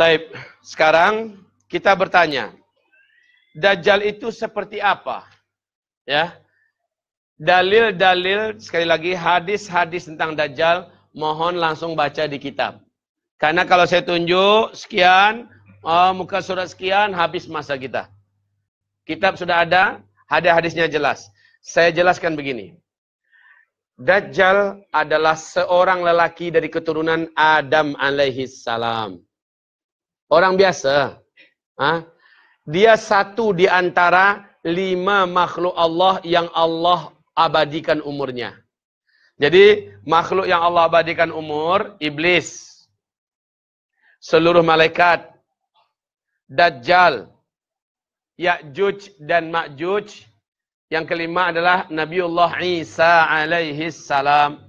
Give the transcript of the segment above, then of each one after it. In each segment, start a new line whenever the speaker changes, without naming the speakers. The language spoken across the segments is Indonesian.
Baik, sekarang kita bertanya, Dajjal itu seperti apa? Ya, dalil-dalil, sekali lagi hadis-hadis tentang Dajjal, mohon langsung baca di kitab. Karena kalau saya tunjuk sekian, muka surat sekian, habis masa kita. Kitab sudah ada hadisnya jelas. Saya jelaskan begini. Dajjal adalah seorang lelaki dari keturunan Adam alaihi salam. Orang biasa. Dia satu di antara 5 makhluk Allah yang Allah abadikan umurnya. Jadi makhluk yang Allah abadikan umur, iblis, seluruh malaikat, Dajjal, Ya'juj dan Ma'juj. Yang kelima adalah Nabiullah Isa alaihi salam.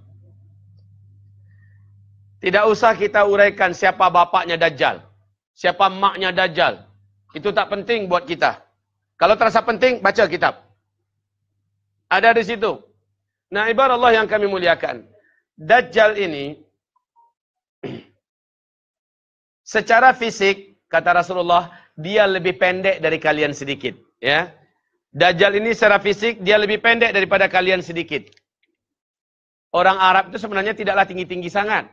Tidak usah kita uraikan siapa bapaknya Dajjal, siapa maknya Dajjal. Itu tak penting buat kita. Kalau terasa penting, baca kitab. Ada di situ. Nah, ibarat Allah yang kami muliakan. Dajjal ini, secara fisik, kata Rasulullah, dia lebih pendek dari kalian sedikit. Ya. Dajjal ini secara fisik, dia lebih pendek daripada kalian sedikit. Orang Arab itu sebenarnya tidaklah tinggi-tinggi sangat.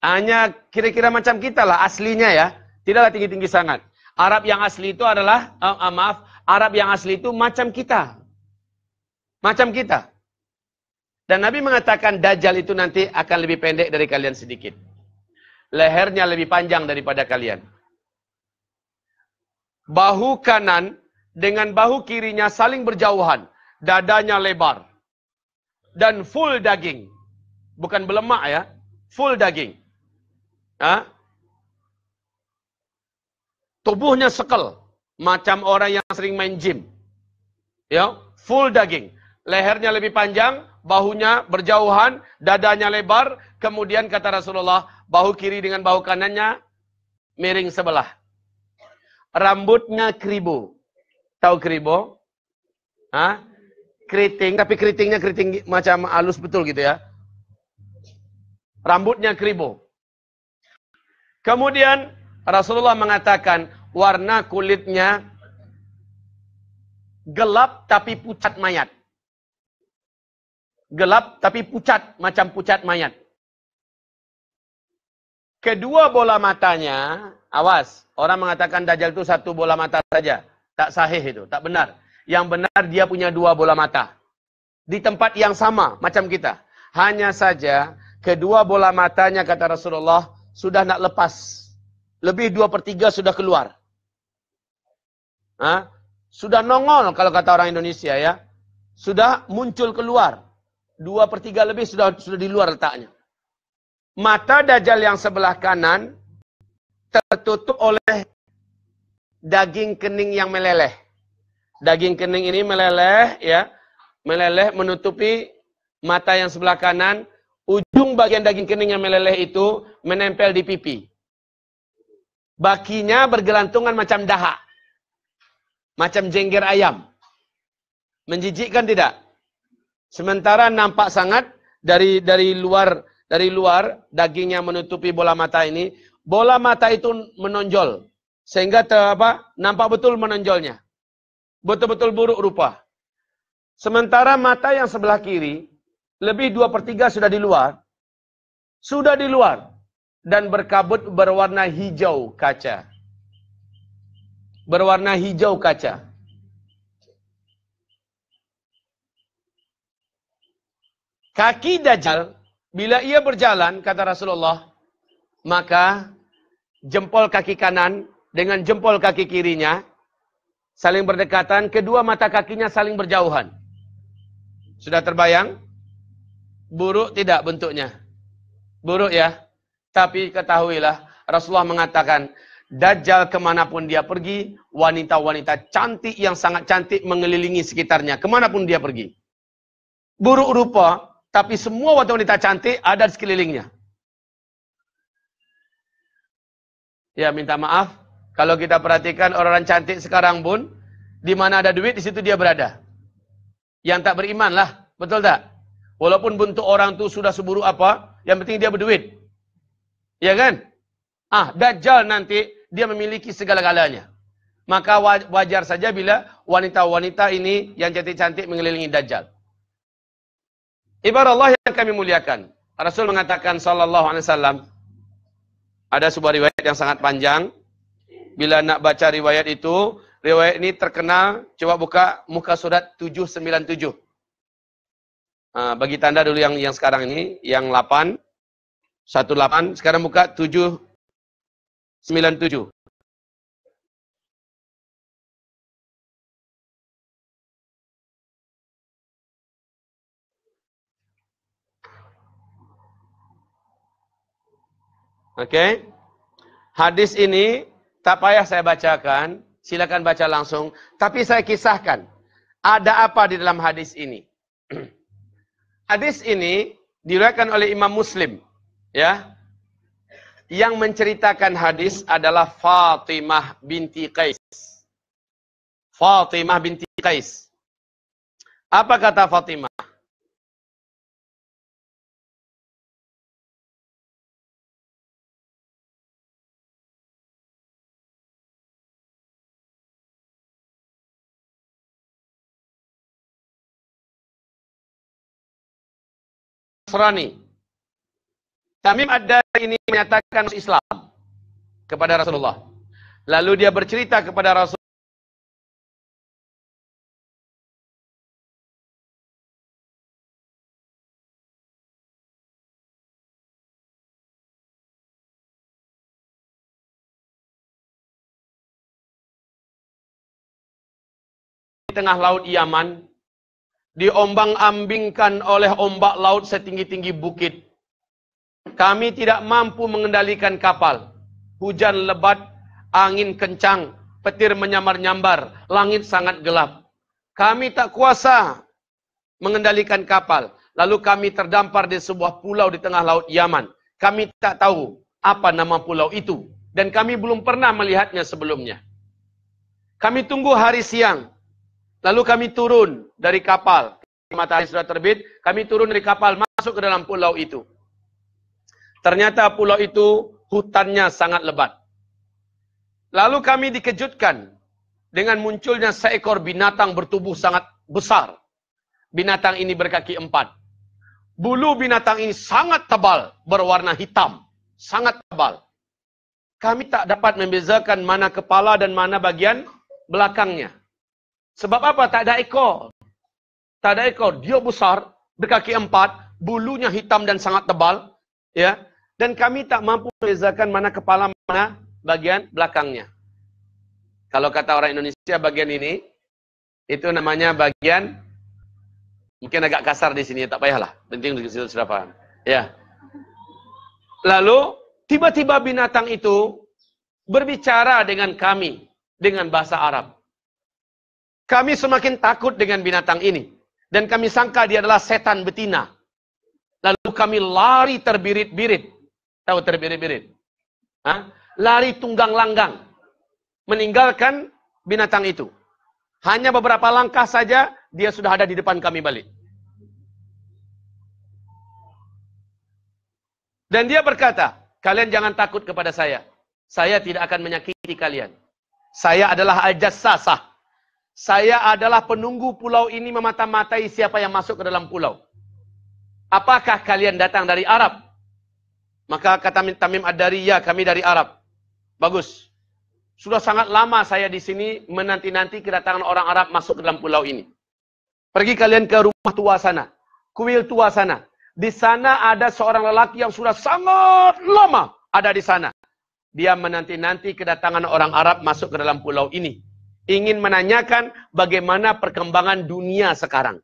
Hanya kira-kira macam kita lah, aslinya ya. Tidaklah tinggi-tinggi sangat. Arab yang asli itu adalah, Arab yang asli itu macam kita. Macam kita. Dan Nabi mengatakan Dajjal itu nanti akan lebih pendek dari kalian sedikit. Lehernya lebih panjang daripada kalian. Bahu kanan dengan bahu kirinya saling berjauhan. Dadanya lebar. Dan full daging. Bukan berlemak ya. Full daging. Tubuhnya sekel. Macam orang yang sering main gym. Ya, full daging. Lehernya lebih panjang, bahunya berjauhan, dadanya lebar. Kemudian kata Rasulullah, bahu kiri dengan bahu kanannya miring sebelah. Rambutnya keribu. Tahu keribu? Keriting, tapi keritingnya keriting macam halus betul gitu ya. Rambutnya keribu. Kemudian Rasulullah mengatakan warna kulitnya gelap tapi pucat mayat. Gelap tapi pucat, macam pucat mayat. Kedua bola matanya, awas, orang mengatakan Dajjal itu satu bola mata saja. Tak sahih itu, tak benar. Yang benar dia punya 2 bola mata. Di tempat yang sama, macam kita. Hanya saja, kedua bola matanya, kata Rasulullah, sudah nak lepas. Lebih 2/3 sudah keluar. Sudah nongol, kalau kata orang Indonesia ya. Sudah muncul keluar. 2/3 lebih sudah di luar letaknya. Mata Dajjal yang sebelah kanan, tertutup oleh daging kening yang meleleh. Daging kening ini meleleh ya, meleleh menutupi mata yang sebelah kanan. Ujung bagian daging kening yang meleleh itu menempel di pipi. Bakinya bergelantungan macam dahak. Macam jengger ayam. Menjijikkan tidak? Sementara nampak sangat dari luar dagingnya menutupi bola mata ini, bola mata itu menonjol. Sehingga nampak betul menonjolnya. Betul-betul buruk rupa. Sementara mata yang sebelah kiri, lebih 2/3 sudah di luar. Sudah di luar. Dan berkabut berwarna hijau kaca. Berwarna hijau kaca. Kaki Dajjal, bila ia berjalan, kata Rasulullah, maka jempol kaki kanan dengan jempol kaki kirinya saling berdekatan, kedua mata kakinya saling berjauhan. Sudah terbayang? Buruk tidak bentuknya? Buruk ya? Tapi ketahuilah, Rasulullah mengatakan, Dajjal kemanapun dia pergi, wanita-wanita cantik yang sangat cantik mengelilingi sekitarnya. Kemanapun dia pergi. Buruk rupa, tapi semua wanita cantik ada di sekelilingnya. Ya, minta maaf. Kalau kita perhatikan orang-orang cantik sekarang pun, di mana ada duit, di situ dia berada. Yang tak beriman lah, betul tak? Walaupun bentuk orang itu sudah seburuk apa, yang penting dia berduit. Ya kan? Dajjal nanti dia memiliki segala-galanya. Maka wajar saja bila wanita-wanita ini yang cantik-cantik mengelilingi Dajjal. Ibarat Allah yang kami muliakan. Rasul mengatakan sallallahu alaihi wasallam, ada sebuah riwayat yang sangat panjang. Bila nak baca riwayat itu, riwayat ini terkenal. Coba buka muka surat 797. Bagi tanda dulu yang sekarang ini, yang 18. Sekarang buka 797. Oke. Hadis ini tak payah saya bacakan, silakan baca langsung, tapi saya kisahkan ada apa di dalam hadis ini. Hadis ini diriwayatkan oleh Imam Muslim, ya. Yang menceritakan hadis adalah Fatimah binti Qais. Fatimah binti Qais. Apa kata Fatimah? Nasrani. Tamim Ad-Dari ini menyatakan Islam kepada Rasulullah. Lalu dia bercerita kepada Rasul. Di tengah laut Yaman, diombang-ambingkan oleh ombak laut setinggi-tinggi bukit. Kami tidak mampu mengendalikan kapal. Hujan lebat, angin kencang, petir menyambar-nyambar, langit sangat gelap. Kami tak kuasa mengendalikan kapal. Lalu kami terdampar di sebuah pulau di tengah laut Yaman. Kami tak tahu apa nama pulau itu. Dan kami belum pernah melihatnya sebelumnya. Kami tunggu hari siang. Lalu kami turun dari kapal. Matahari sudah terbit. Kami turun dari kapal masuk ke dalam pulau itu. Ternyata pulau itu hutannya sangat lebat. Lalu kami dikejutkan dengan munculnya seekor binatang bertubuh sangat besar. Binatang ini berkaki 4. Bulu binatang ini sangat tebal, berwarna hitam. Sangat tebal. Kami tak dapat membezakan mana kepala dan mana bagian belakangnya. Sebab apa? Tak ada ekor. Tak ada ekor. Dia besar, berkaki 4, bulunya hitam dan sangat tebal. Ya. Dan kami tak mampu membezakan mana kepala, mana bagian belakangnya. Kalau kata orang Indonesia bagian ini, itu namanya bagian, mungkin agak kasar di sini, tak payahlah. Penting untuk sudah paham. Ya. Lalu, tiba-tiba binatang itu berbicara dengan kami, dengan bahasa Arab. Kami semakin takut dengan binatang ini. Dan kami sangka dia adalah setan betina. Lalu kami lari terbirit-birit. Tahu terbirit-birit? Lari tunggang langgang. Meninggalkan binatang itu. Hanya beberapa langkah saja, dia sudah ada di depan kami balik. Dan dia berkata, kalian jangan takut kepada saya. Saya tidak akan menyakiti kalian. Saya adalah Al-Jassasah. Saya adalah penunggu pulau ini memata-matai siapa yang masuk ke dalam pulau. Apakah kalian datang dari Arab? Maka kata Tamim Ad-Dari, ya kami dari Arab. Bagus. Sudah sangat lama saya di sini menanti-nanti kedatangan orang Arab masuk ke dalam pulau ini. Pergi kalian ke rumah tua sana. Kuil tua sana. Di sana ada seorang lelaki yang sudah sangat lama ada di sana. Dia menanti-nanti kedatangan orang Arab masuk ke dalam pulau ini. Ingin menanyakan bagaimana perkembangan dunia sekarang.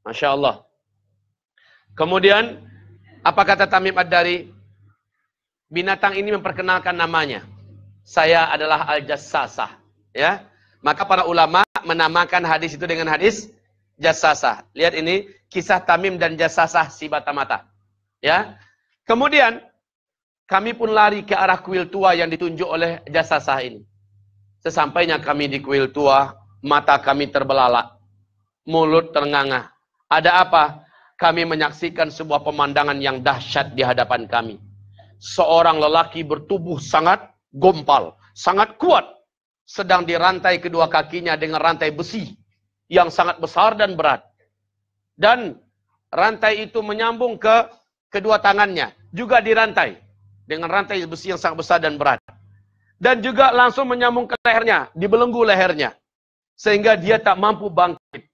Masya Allah. Kemudian, apa kata Tamim Ad-Dari? Binatang ini memperkenalkan namanya. Saya adalah Al-Jassasah. Ya. Maka para ulama menamakan hadis itu dengan hadis Jassasah. Lihat ini, kisah Tamim dan Jassasah si mata-mata. Ya. Kemudian, kami pun lari ke arah kuil tua yang ditunjuk oleh Jassasah ini. Sesampainya kami di kuil tua, mata kami terbelalak, mulut ternganga. Ada apa? Kami menyaksikan sebuah pemandangan yang dahsyat di hadapan kami. seorang lelaki bertubuh sangat gompal, sangat kuat, sedang dirantai kedua kakinya dengan rantai besi yang sangat besar dan berat. Dan rantai itu menyambung ke kedua tangannya, juga dirantai dengan rantai besi yang sangat besar dan berat. Dan juga langsung menyambung ke lehernya, dibelenggu lehernya, sehingga dia tak mampu bangkit.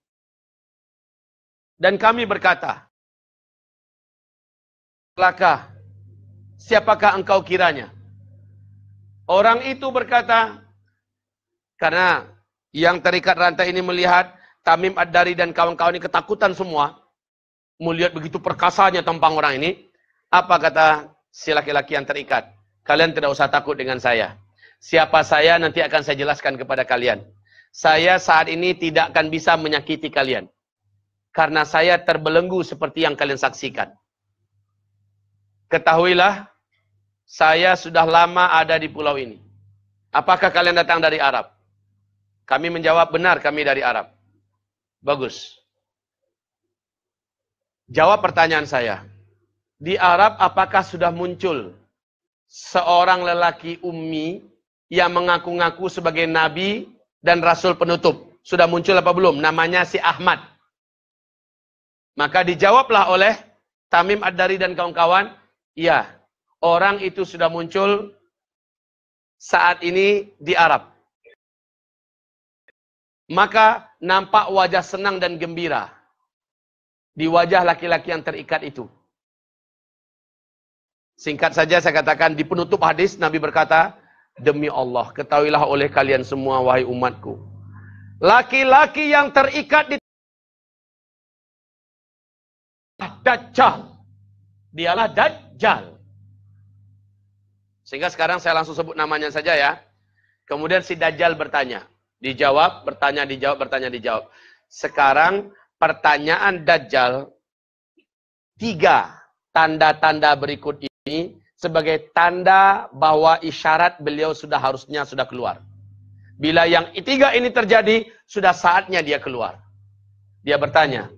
Dan kami berkata, "Laka, siapakah engkau kiranya?" Orang itu berkata, karena yang terikat rantai ini melihat Tamim Ad-Dari dan kawan-kawan ini ketakutan semua, melihat begitu perkasanya tampang orang ini. Apa kata si laki-laki yang terikat? "Kalian tidak usah takut dengan saya. Siapa saya nanti akan saya jelaskan kepada kalian. Saya saat ini tidak akan bisa menyakiti kalian, karena saya terbelenggu seperti yang kalian saksikan. Ketahuilah, saya sudah lama ada di pulau ini. Apakah kalian datang dari Arab?" Kami menjawab, "Benar, kami dari Arab." Bagus. Jawab pertanyaan saya. Di Arab apakah sudah muncul seorang lelaki ummi yang mengaku-ngaku sebagai nabi dan rasul penutup? Sudah muncul apa belum? Namanya si Ahmad. Maka dijawablah oleh Tamim Ad-Dari dan kawan-kawan, "Iya, orang itu sudah muncul saat ini di Arab." Maka nampak wajah senang dan gembira di wajah laki-laki yang terikat itu. Singkat saja saya katakan, di penutup hadis Nabi berkata, "Demi Allah, ketahuilah oleh kalian semua wahai umatku, laki-laki yang terikat di Dajjal. Dialah Dajjal." Sehingga sekarang saya langsung sebut namanya saja ya. Kemudian si Dajjal bertanya. Dijawab, bertanya, dijawab, bertanya, dijawab. Sekarang pertanyaan Dajjal, 3 tanda-tanda berikut ini sebagai tanda bahwa isyarat beliau harusnya sudah keluar. Bila yang 3 ini terjadi, sudah saatnya dia keluar. Dia bertanya,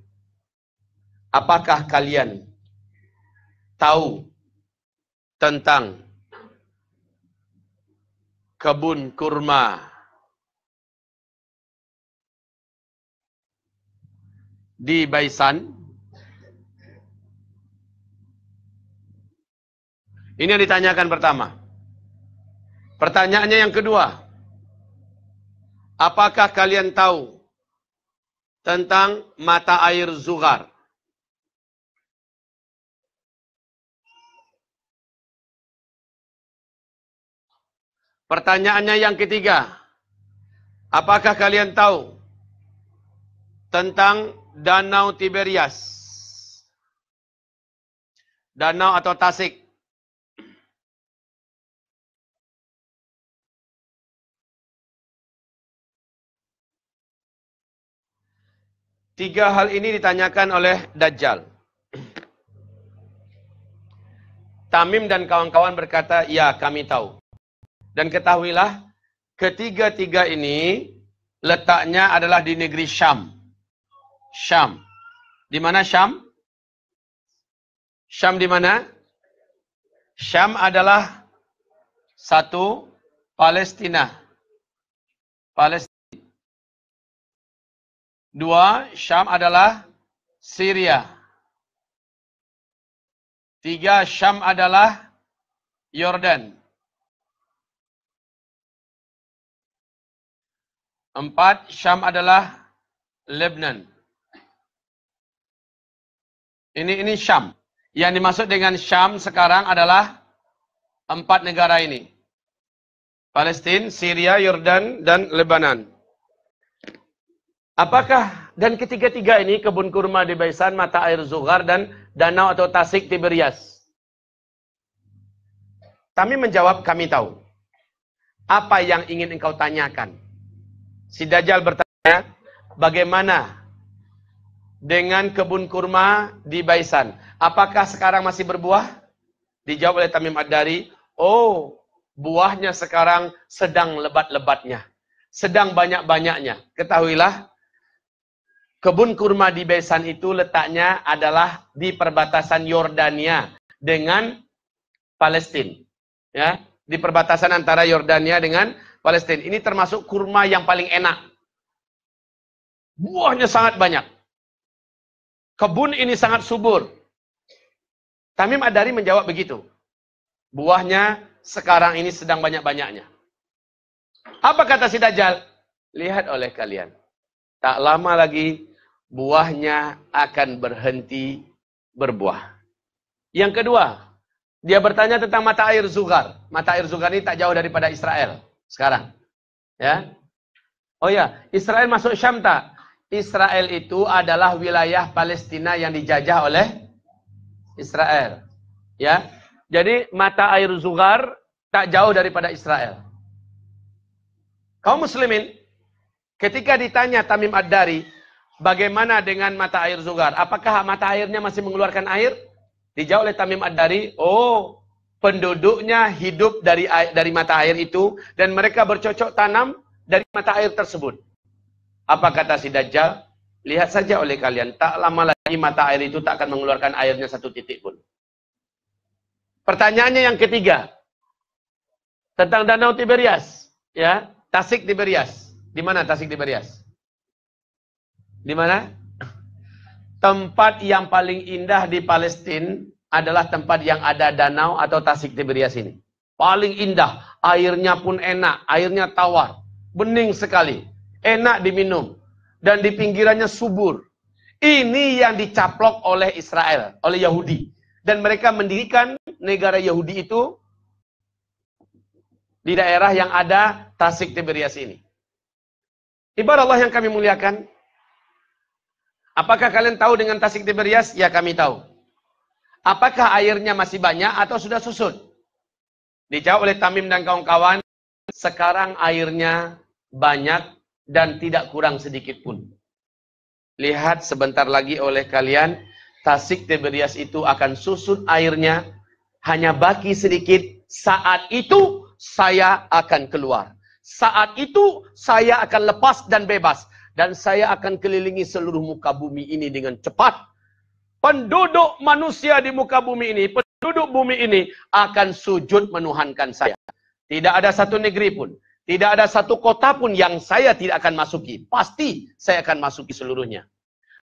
"Apakah kalian tahu tentang kebun kurma di Baisan?" Ini yang ditanyakan pertama. Pertanyaannya yang kedua, "Apakah kalian tahu tentang mata air Zughar?" Pertanyaannya yang ketiga, "Apakah kalian tahu tentang Danau Tiberias?" Danau atau Tasik. Tiga hal ini ditanyakan oleh Dajjal. Tamim dan kawan-kawan berkata, "Ya, kami tahu." Dan ketahuilah, ketiga-tiga ini letaknya adalah di negeri Syam. Syam. Di mana Syam? Syam di mana? Syam adalah 1, Palestina. Palestina. 2, Syam adalah Syria. 3, Syam adalah Yordan. 4, Syam adalah Lebanon. Ini Syam. Yang dimaksud dengan Syam sekarang adalah 4 negara ini. Palestina, Syria, Yordan, dan Lebanon. Apakah, dan ketiga-tiga ini, kebun kurma di Baisan, mata air Zughar, dan danau atau Tasik Tiberias. Kami menjawab, "Kami tahu." "Apa yang ingin engkau tanyakan?" Si Dajjal bertanya, "Bagaimana dengan kebun kurma di Baisan? Apakah sekarang masih berbuah?" Dijawab oleh Tamim Ad-Dari, "Oh, buahnya sekarang sedang lebat-lebatnya, sedang banyak-banyaknya." Ketahuilah, kebun kurma di Baisan itu letaknya adalah di perbatasan Yordania dengan Palestina. Ya, di perbatasan antara Yordania dengan Palestina. Ini termasuk kurma yang paling enak. Buahnya sangat banyak. Kebun ini sangat subur. Tamim Ad-Dari menjawab begitu. Buahnya sekarang ini sedang banyak-banyaknya. Apa kata si Dajjal? Lihat oleh kalian. Tak lama lagi buahnya akan berhenti berbuah. Yang kedua, dia bertanya tentang mata air Zuhar. Mata air Zuhar ini tak jauh daripada Israel sekarang. Ya. Oh ya, Israel masuk Syam tak? Israel itu adalah wilayah Palestina yang dijajah oleh Israel. Ya. Jadi mata air Zuhar tak jauh daripada Israel. Kaum muslimin, ketika ditanya Tamim Ad-Dari, bagaimana dengan mata air Zuhar? Apakah mata airnya masih mengeluarkan air? Dijawab oleh Tamim Ad-Dari, oh, penduduknya hidup dari mata air itu, dan mereka bercocok tanam dari mata air tersebut. Apa kata si Dajjal? Lihat saja oleh kalian, tak lama lagi mata air itu tak akan mengeluarkan airnya satu titik pun. Pertanyaannya yang ketiga, tentang Danau Tiberias, ya, Tasik Tiberias. Di mana Tasik Tiberias? Di mana? Tempat yang paling indah di Palestina adalah tempat yang ada danau atau Tasik Tiberias ini. Paling indah, airnya pun enak, airnya tawar, bening sekali, enak diminum, dan di pinggirannya subur. Ini yang dicaplok oleh Israel, oleh Yahudi. Dan mereka mendirikan negara Yahudi itu di daerah yang ada Tasik Tiberias ini. Ibarat Allah yang kami muliakan, apakah kalian tahu dengan Tasik Tiberias? Ya, kami tahu. Apakah airnya masih banyak atau sudah susut? Dijawab oleh Tamim dan kawan-kawan, sekarang airnya banyak dan tidak kurang sedikit pun. Lihat sebentar lagi oleh kalian, Tasik Tiberias itu akan susut airnya, hanya baki sedikit. Saat itu saya akan keluar. Saat itu saya akan lepas dan bebas. Dan saya akan kelilingi seluruh muka bumi ini dengan cepat. Penduduk manusia di muka bumi ini, penduduk bumi ini akan sujud menuhankan saya. Tidak ada satu negeri pun, tidak ada satu kota pun yang saya tidak akan masuki. Pasti saya akan masuki seluruhnya.